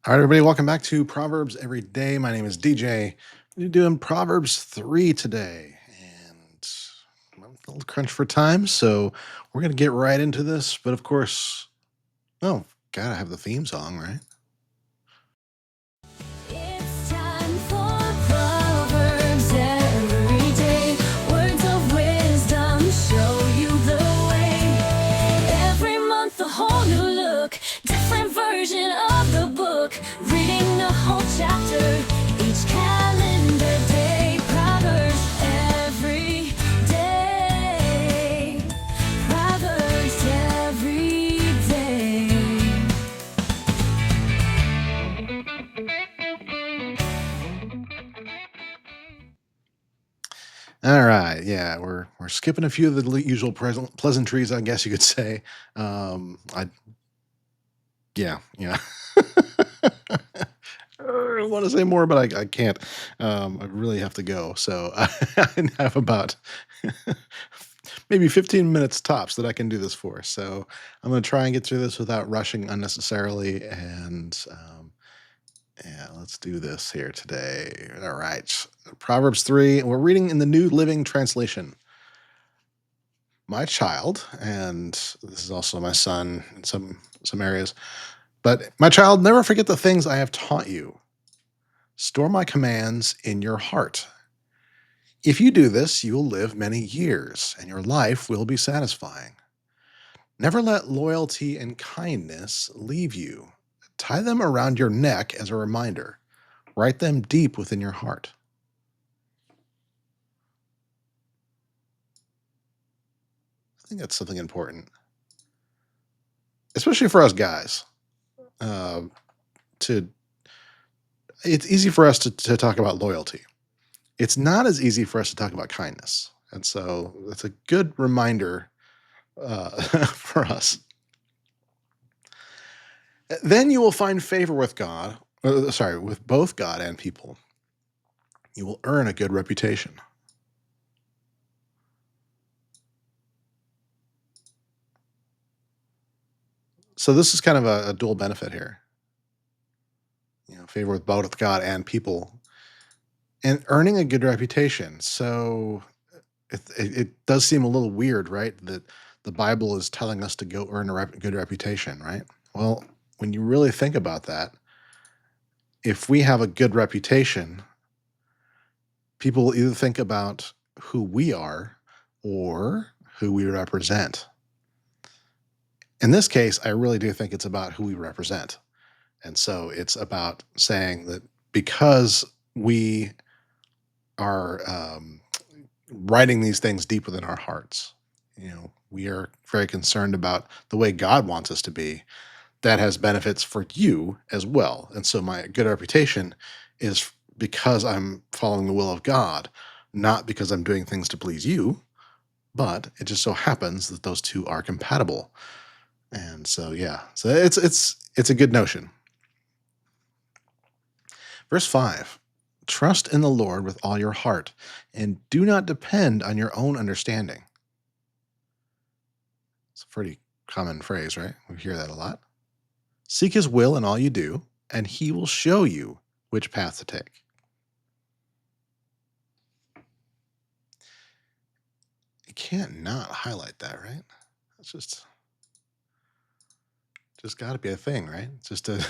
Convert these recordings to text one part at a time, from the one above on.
All right, everybody, welcome back to Proverbs Every Day. My name is DJ. We're doing Proverbs 3 today, and I'm a little crunch for time, so we're going to get right into this. But of course, oh, gotta have the theme song, right? It's time for Proverbs every day. Words of wisdom show you the way. Every month a whole new look, different version of the book. Reading the whole chapter each calendar day. Proverbs every day. Proverbs every day. All right, yeah, we're skipping a few of the usual pleasantries, I guess you could say. I yeah. I want to say more, but I can't. I really have to go. So I have about maybe 15 minutes tops that I can do this for. So I'm going to try and get through this without rushing unnecessarily. And yeah, let's do this here today. All right. Proverbs 3. We're reading in the New Living Translation. My child, and this is also my son in some areas, but my child, never forget the things I have taught you. Store my commands in your heart. If you do this, you will live many years, and your life will be satisfying. Never let loyalty and kindness leave you. Tie them around your neck as a reminder. Write them deep within your heart. I think that's something important, especially for us guys. Uh, to It's easy for us to talk about loyalty. It's not as easy for us to talk about kindness, and so it's a good reminder for us. Then you will find favor with God, sorry, with both God and people. You will earn a good reputation. So this is kind of a dual benefit here. Favor with both God and people, and earning a good reputation. So it does seem a little weird, right? That the Bible is telling us to go earn a good reputation, right? Well, when you really think about that, if we have a good reputation, people will either think about who we are or who we represent. In this case, I really do think it's about who we represent. And so it's about saying that because we are writing these things deep within our hearts, we are very concerned about the way God wants us to be. That has benefits for you as well. And so my good reputation is because I'm following the will of God, not because I'm doing things to please you, but it just so happens that those two are compatible. And so yeah, so it's a good notion. Verse 5. Trust in the Lord with all your heart and do not depend on your own understanding. It's a pretty common phrase, right? We hear that a lot. Seek his will in all you do, and he will show you which path to take. You can't not highlight that, right? It's just got to be a thing, right? It's just a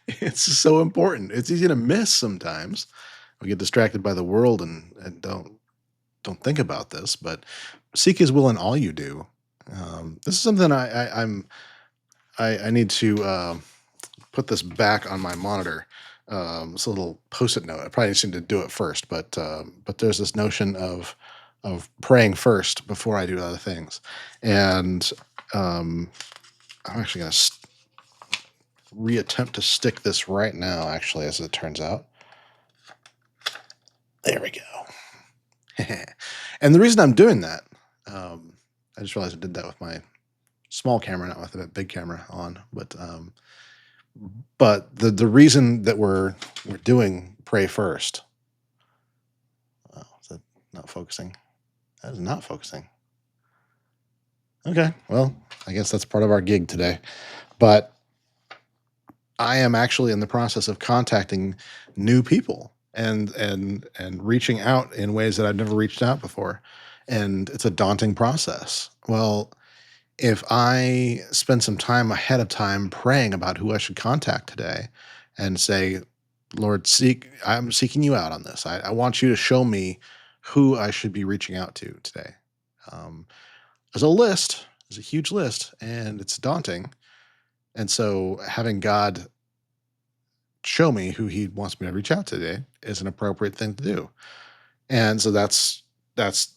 it's so important. It's easy to miss sometimes. We get distracted by the world and don't think about this, but seek his will in all you do. This is something I need to put this back on my monitor. It's a little post-it note. I probably just need to do it first, but there's this notion of praying first before I do other things, and um, I'm actually going to reattempt to stick this right now. Actually, as it turns out, there we go. And the reason I'm doing that, I just realized I did that with my small camera, not with a big camera on, but the reason that we're doing pray first. Oh, is that not focusing? That is not focusing. Okay, well, I guess that's part of our gig today. But I am actually in the process of contacting new people and reaching out in ways that I've never reached out before, and it's a daunting process. Well, if I spend some time ahead of time praying about who I should contact today and say, Lord, I'm seeking you out on this. I want you to show me who I should be reaching out to today. Um, there's a list, there's a huge list, and it's daunting. And so having God show me who he wants me to reach out to today is an appropriate thing to do. And so that's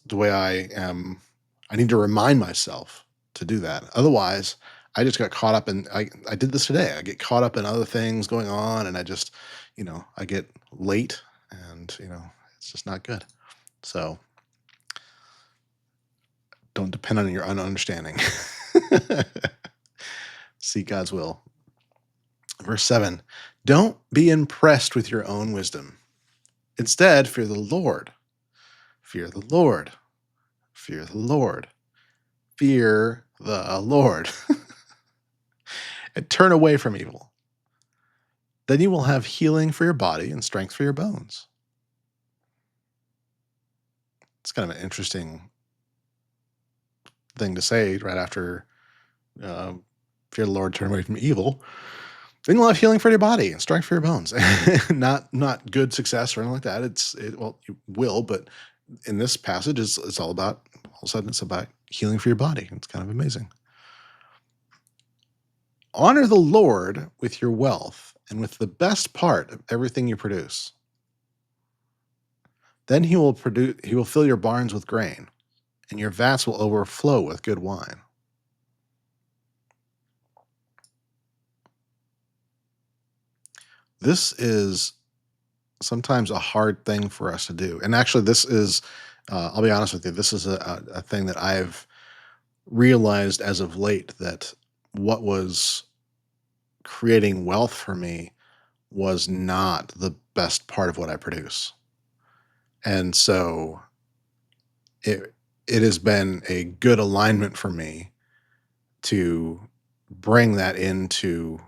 the way I am. I need to remind myself to do that. Otherwise, I just got caught up in I did this today. I get caught up in other things going on and I just, I get late and, it's just not good. So don't depend on your own understanding. Seek God's will. Verse 7. Don't be impressed with your own wisdom. Instead, fear the Lord. Fear the Lord. Fear the Lord. Fear the Lord. And turn away from evil. Then you will have healing for your body and strength for your bones. It's kind of an interesting thing to say right after uh, fear the Lord, turn away from evil. Then you'll have healing for your body and strength for your bones. Not good success or anything like that. Well, you will, but in this passage, it's all of a sudden it's about healing for your body. It's kind of amazing. Honor the Lord with your wealth and with the best part of everything you produce. Then he will fill your barns with grain, and your vats will overflow with good wine. This is sometimes a hard thing for us to do. And actually, this is, I'll be honest with you, this is a thing that I've realized as of late that what was creating wealth for me was not the best part of what I produce. And so it it has been a good alignment for me to bring that into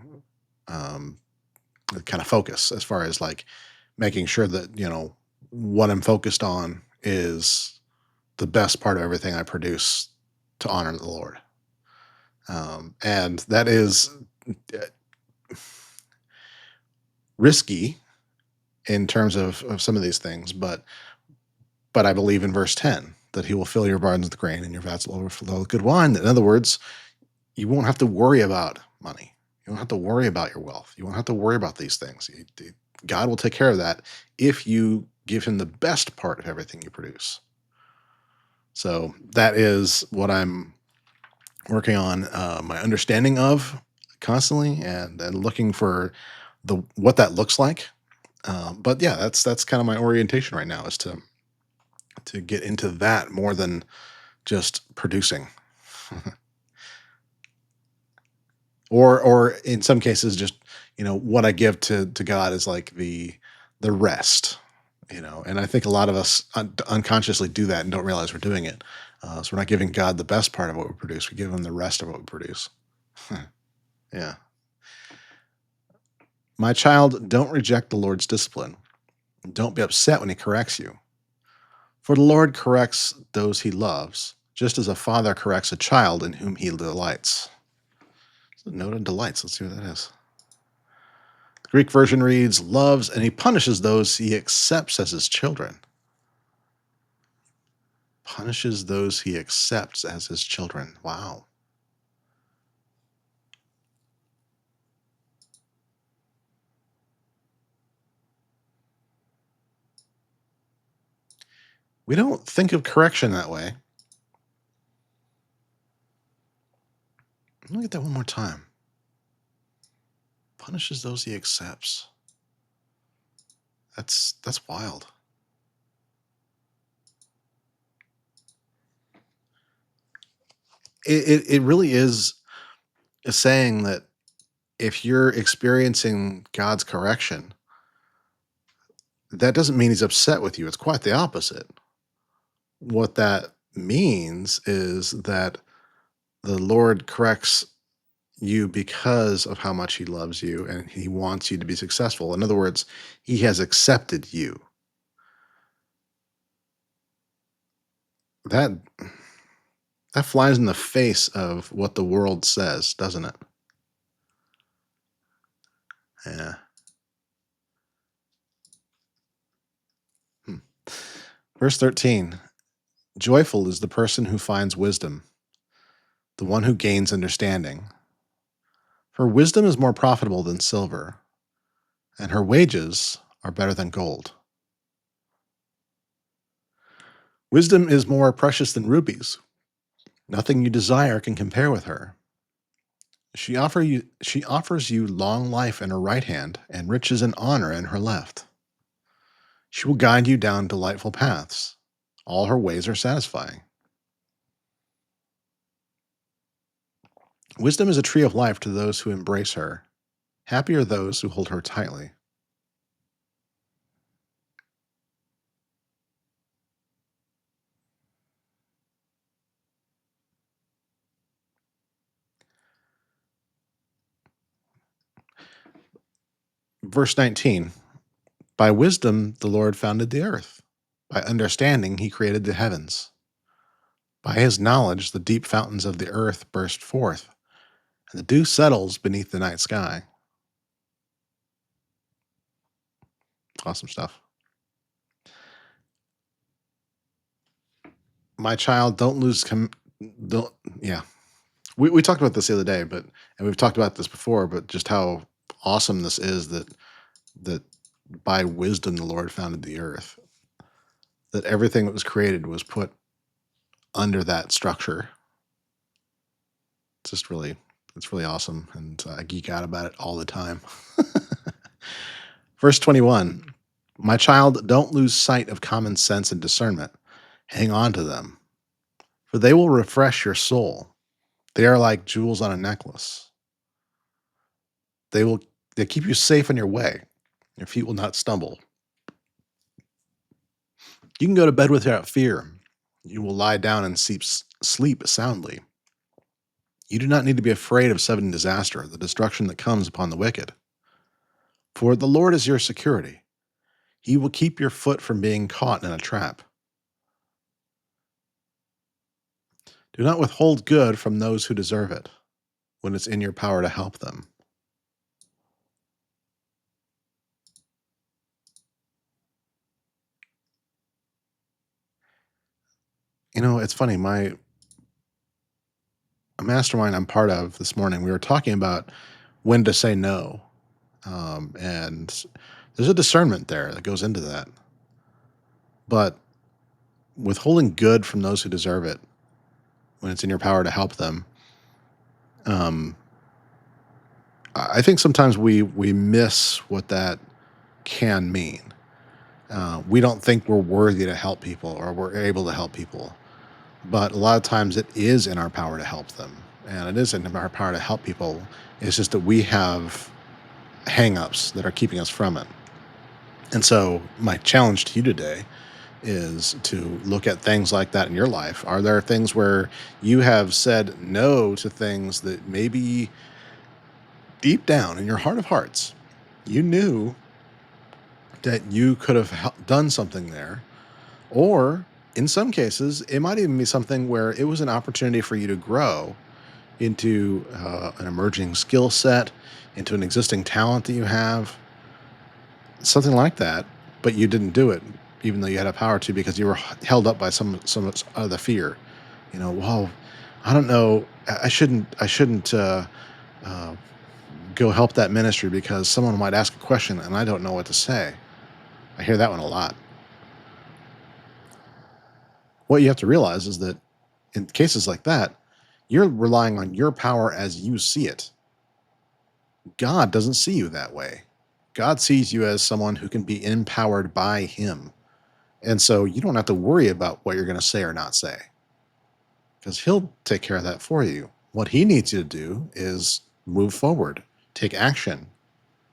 um, kind of focus as far as like making sure that what I'm focused on is the best part of everything I produce to honor the Lord. And that is uh, risky in terms of some of these things, but I believe in verse 10 that he will fill your barns with grain and your vats will overflow with good wine. In other words, you won't have to worry about money. You don't have to worry about your wealth. You won't have to worry about these things. God will take care of that if you give him the best part of everything you produce. So that is what I'm working on my understanding of constantly and looking for the what that looks like. But yeah, that's kind of my orientation right now is to get into that more than just producing. Or in some cases just what I give to God is like the rest, and I think a lot of us unconsciously do that and don't realize we're doing it. So we're not giving God the best part of what we produce, we give him the rest of what we produce. Yeah. My child, don't reject the Lord's discipline. Don't be upset when he corrects you, for the Lord corrects those he loves, just as a father corrects a child in whom he delights. So note of delights, let's see what that is. The Greek version reads, loves and he punishes those he accepts as his children. Punishes those he accepts as his children. Wow. We don't think of correction that way. Let me get that one more time. Punishes those he accepts. That's wild. It really is a saying that if you're experiencing God's correction, that doesn't mean he's upset with you. It's quite the opposite. What that means is that the Lord corrects you because of how much he loves you and he wants you to be successful. In other words, he has accepted you. That that flies in the face of what the world says, doesn't it? Yeah. Hmm. Verse 13. Joyful is the person who finds wisdom, the one who gains understanding. For wisdom is more profitable than silver, and her wages are better than gold. Wisdom is more precious than rubies. Nothing you desire can compare with her. She offers you long life in her right hand and riches and honor in her left. She will guide you down delightful paths. All her ways are satisfying. Wisdom is a tree of life to those who embrace her. Happy are those who hold her tightly. Verse 19. By wisdom the Lord founded the earth. By understanding he created the heavens. By his knowledge the deep fountains of the earth burst forth, and the dew settles beneath the night sky. Awesome stuff. My child, don't lose don't yeah. We talked about this the other day, but and we've talked about this before, but just how awesome this is that by wisdom the Lord founded the earth. That everything that was created was put under that structure. It's just really it's really awesome, and I geek out about it all the time. Verse 21. My child, don't lose sight of common sense and discernment. Hang on to them, for they will refresh your soul. They are like jewels on a necklace. They will they keep you safe on your way. Your feet will not stumble. You can go to bed without fear. You will lie down and sleep soundly. You do not need to be afraid of sudden disaster, the destruction that comes upon the wicked. For the Lord is your security. He will keep your foot from being caught in a trap. Do not withhold good from those who deserve it when it's in your power to help them. You know, it's funny. My a mastermind I'm part of this morning, we were talking about when to say no, and there's a discernment there that goes into that. But withholding good from those who deserve it when it's in your power to help them, um, I think sometimes we miss what that can mean. We don't think we're worthy to help people or we're able to help people, but a lot of times it is in our power to help them, and it is in our power to help people. It's just that we have hangups that are keeping us from it. And so, my challenge to you today is to look at things like that in your life. Are there things where you have said no to things that maybe deep down in your heart of hearts, you knew that you could have done something there? Or in some cases, it might even be something where it was an opportunity for you to grow into an emerging skill set, into an existing talent that you have, something like that, but you didn't do it, even though you had a power to, because you were held up by some of the fear. Well, I don't know. I shouldn't uh, go help that ministry because someone might ask a question and I don't know what to say. I hear that one a lot. What you have to realize is that in cases like that, you're relying on your power as you see it. God doesn't see you that way. God sees you as someone who can be empowered by Him. And so you don't have to worry about what you're going to say or not say because He'll take care of that for you. What He needs you to do is move forward, take action.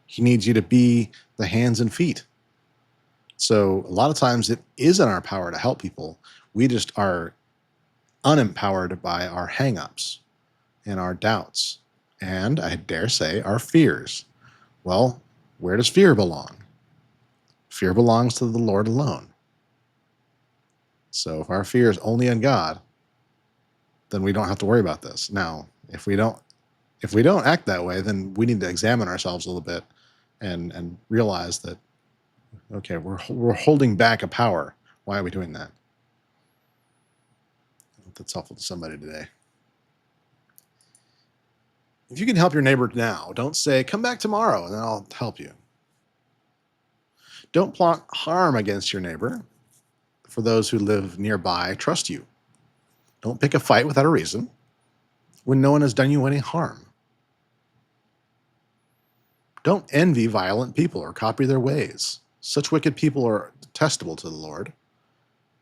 He needs you to be the hands and feet. So a lot of times it is in our power to help people. We just are unempowered by our hangups and our doubts and I dare say our fears. Well, where does fear belong? Fear belongs to the Lord alone. So if our fear is only in God, then we don't have to worry about this. Now, if we don't act that way, then we need to examine ourselves a little bit and realize that okay, we're holding back a power. Why are we doing that? I hope that's helpful to somebody today. If you can help your neighbor now, don't say, come back tomorrow and then I'll help you. Don't plot harm against your neighbor. For those who live nearby, trust you. Don't pick a fight without a reason when no one has done you any harm. Don't envy violent people or copy their ways. Such wicked people are detestable to the Lord,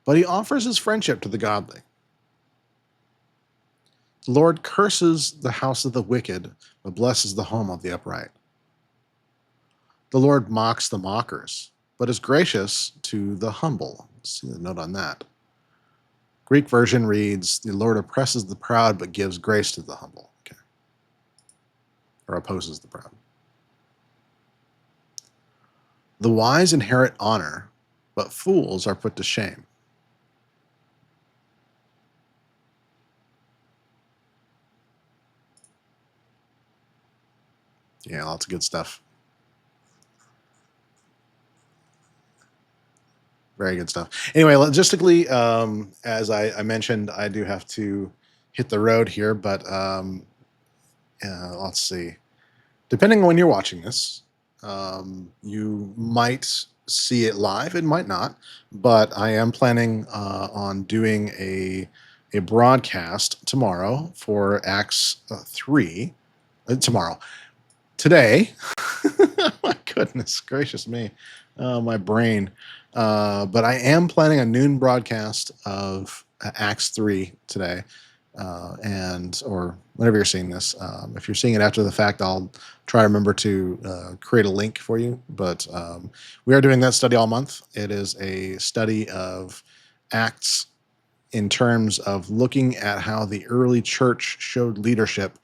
but he offers his friendship to the godly. The Lord curses the house of the wicked, but blesses the home of the upright. The Lord mocks the mockers, but is gracious to the humble. See the note on that. Greek version reads, the Lord oppresses the proud, but gives grace to the humble. Okay. Or opposes the proud. The wise inherit honor, but fools are put to shame. Yeah, lots of good stuff. Very good stuff. Anyway, logistically, as I mentioned, I do have to hit the road here, but let's see. Depending on when you're watching this, you might see it live. It might not, but I am planning on doing a broadcast tomorrow for Acts 3. Tomorrow, today. My goodness gracious me, my brain. But I am planning a noon broadcast of Acts 3 today, and or whenever you're seeing this. If you're seeing it after the fact, I'll try to remember to create a link for you. But we are doing that study all month. It is a study of Acts in terms of looking at how the early church showed leadership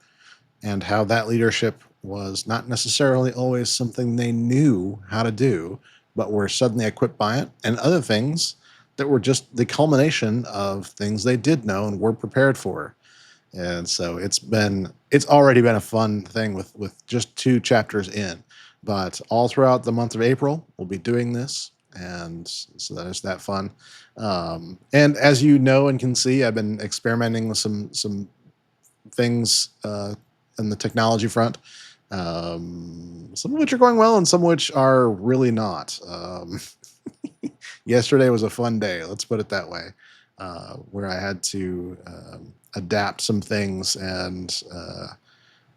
and how that leadership was not necessarily always something they knew how to do, but were suddenly equipped by it, and other things that were just the culmination of things they did know and were prepared for. And so it's already been a fun thing with just 2 chapters in, but all throughout the month of April we'll be doing this, and so that is that fun. And as you know and can see, I've been experimenting with some things in the technology front. Some of which are going well, and some of which are really not. Yesterday was a fun day, let's put it that way, where I had to adapt some things, and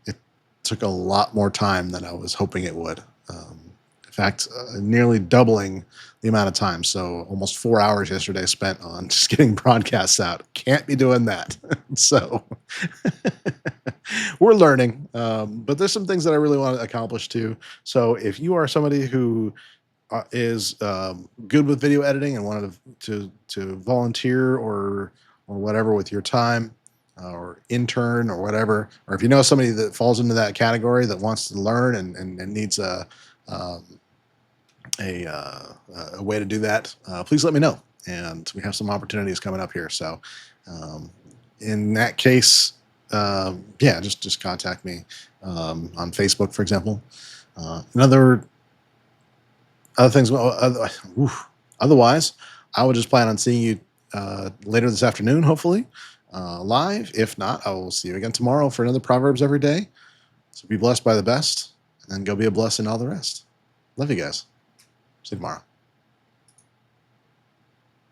it took a lot more time than I was hoping it would. In fact, nearly doubling the amount of time. So almost 4 hours yesterday spent on just getting broadcasts out. Can't be doing that. So we're learning, but there's some things that I really want to accomplish too. So if you are somebody who is good with video editing and wanted to volunteer or whatever with your time, or intern or whatever, or if you know somebody that falls into that category that wants to learn and needs um, a way to do that, please let me know. And we have some opportunities coming up here. So um, in that case, yeah, just contact me on Facebook, for example. And other things. Otherwise, I would just plan on seeing you later this afternoon, hopefully live. If not, I will see you again tomorrow for another Proverbs every day. So be blessed by the best, and then go be a blessing all the rest. Love you guys. See you tomorrow.